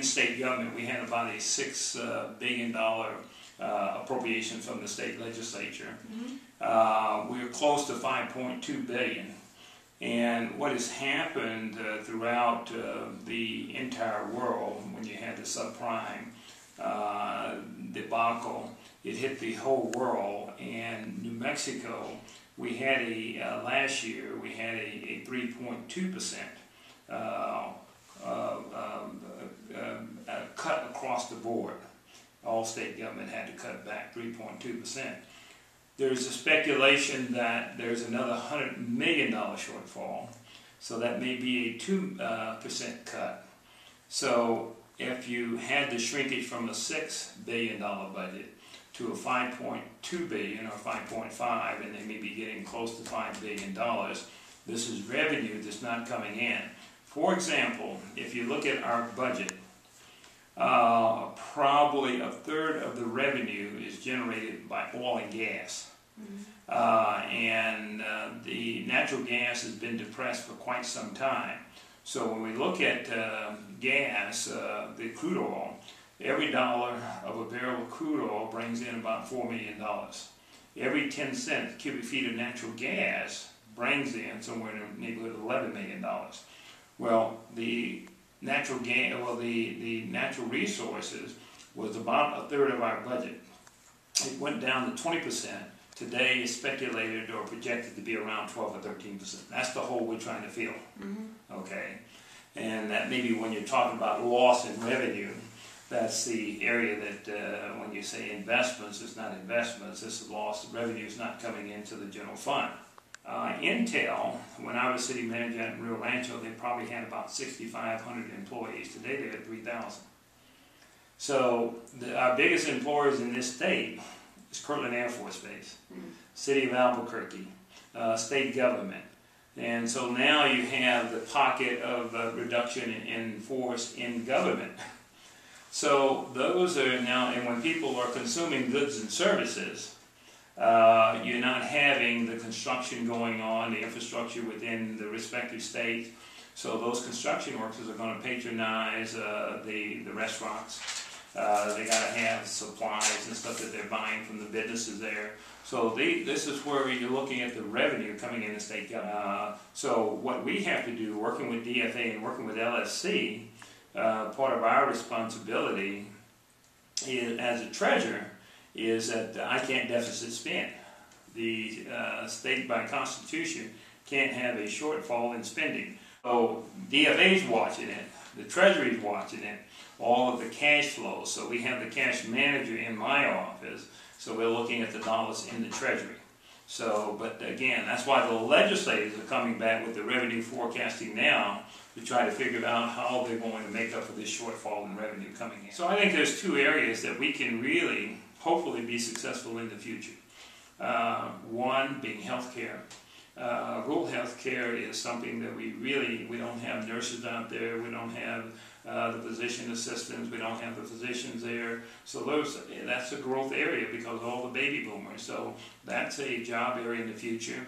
state government, we had about a $6 billion appropriation from the state legislature. We were close to $5.2 billion. And what has happened throughout the entire world, when you had the subprime debacle, it hit the whole world. And New Mexico, we had last year, we had a 3.2% cut across the board. All state government had to cut back 3.2%. There's a speculation that there's another $100 million shortfall, so that may be a 2% cut. So if you had the shrinkage from a $6 billion budget to a $5.2 billion or 5.5, and they may be getting close to $5 billion, this is revenue that's not coming in. For example, if you look at our budget, probably a third of the revenue is generated by oil and gas. The natural gas has been depressed for quite some time. So when we look at gas, the crude oil, every dollar of a barrel of crude oil brings in about $4 million. Every 10 cent cubic feet of natural gas brings in somewhere in the neighborhood of $11 million. Well, the natural natural resources was about a third of our budget. It went down to 20%. Today is speculated or projected to be around 12 or 13%. That's the hole we're trying to fill. Okay, and that maybe when you're talking about loss in revenue, that's the area that when you say investments, it's not investments. This is loss of revenue is not coming into the general fund. Intel, when I was city manager in Rio Rancho, they probably had about 6,500 employees. Today they have 3,000. So our biggest employers in this state is Kirtland Air Force Base, City of Albuquerque, state government. And so now you have the pocket of reduction in force in government. So those are now, and when people are consuming goods and services, you're not having the construction going on, the infrastructure within the respective states. So those construction workers are going to patronize the restaurants. They got to have supplies and stuff that they're buying from the businesses there. So this is where you're looking at the revenue coming in the state government. So what we have to do, working with DFA and working with LSC, part of our responsibility is, as a treasurer, is that I can't deficit spend. The state by constitution can't have a shortfall in spending. So DFA's watching it, the Treasury's watching it, all of the cash flows. So we have the cash manager in my office, so we're looking at the dollars in the Treasury. So, but again, that's why the legislators are coming back with the revenue forecasting now to try to figure out how they're going to make up for this shortfall in revenue coming in. So I think there's two areas that we can really, hopefully, be successful in the future. One being healthcare. Rural healthcare is something that we don't have nurses out there, we don't have the physician assistants, we don't have the physicians there. So that's a growth area because of all the baby boomers. So that's a job area in the future.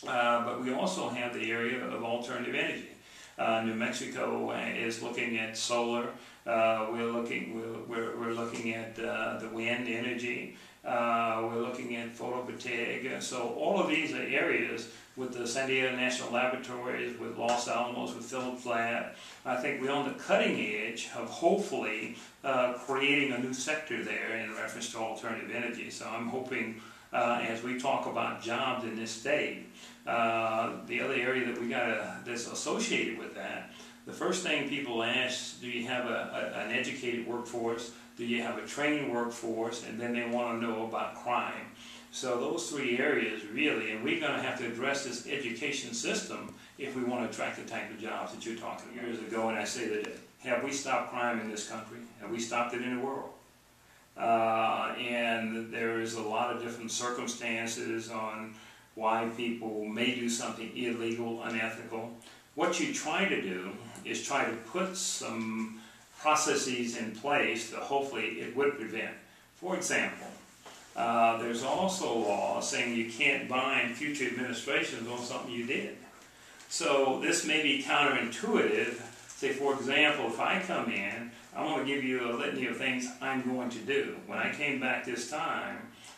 But we also have the area of alternative energy. New Mexico is looking at solar. We're looking at the wind energy. We're looking at photovoltaic. So all of these are areas with the San Diego National Laboratories, with Los Alamos, with Phillips Lab. I think we're on the cutting edge of hopefully creating a new sector there in reference to alternative energy. So I'm hoping as we talk about jobs in this state, the other area that that's associated with that, the first thing people ask, do you have an educated workforce? Do you have a trained workforce? And then they want to know about crime. So those three areas really, and we're going to have to address this education system if we want to attract the type of jobs that you're talking about. Years ago, and I say that, have we stopped crime in this country? Have we stopped it in the world? And there is a lot of different circumstances on why people may do something illegal, unethical. What you try to do is try to put some processes in place that hopefully it would prevent. For example, there's also a law saying you can't bind future administrations on something you did. So this may be counterintuitive, Say, for example, if I come in, I want to give you a litany of things I'm going to do. When I came back this time,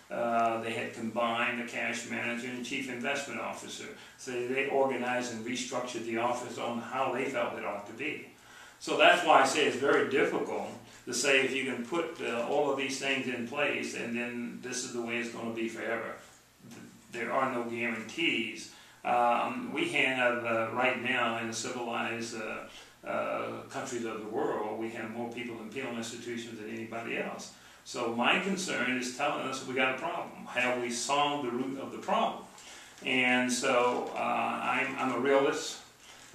they had combined the cash manager and chief investment officer. So they organized and restructured the office on how they felt it ought to be. So that's why I say it's very difficult to say if you can put all of these things in place and then this is the way it's going to be forever. There are no guarantees. We have, right now, in the civilized countries of the world, we have more people in penal institutions than anybody else. So my concern is telling us we got a problem. Have we solved the root of the problem? And so I'm a realist.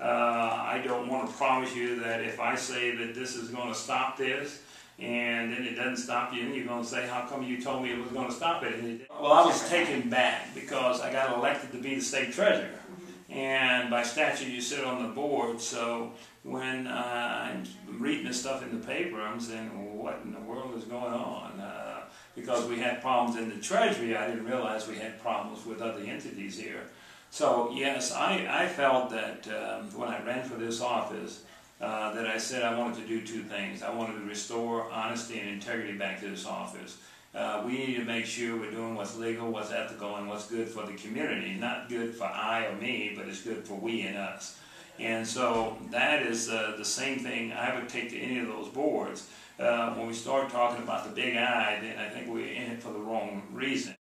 I don't want to promise you that if I say that this is going to stop this, and then it doesn't stop you, and you're going to say, how come you told me it was going to stop it? And it didn't. Well, I was taken back because I got elected to be the state treasurer. And by statute, you sit on the board, so when I'm reading this stuff in the paper, I'm saying, well, what in the world is going on? Because we had problems in the Treasury, I didn't realize we had problems with other entities here. So, yes, I felt that when I ran for this office, that I said I wanted to do two things. I wanted to restore honesty and integrity back to this office. We need to make sure we're doing what's legal, what's ethical, and what's good for the community. Not good for I or me, but it's good for we and us. And so that is the same thing I would take to any of those boards. When we start talking about the big I, then I think we're in it for the wrong reason.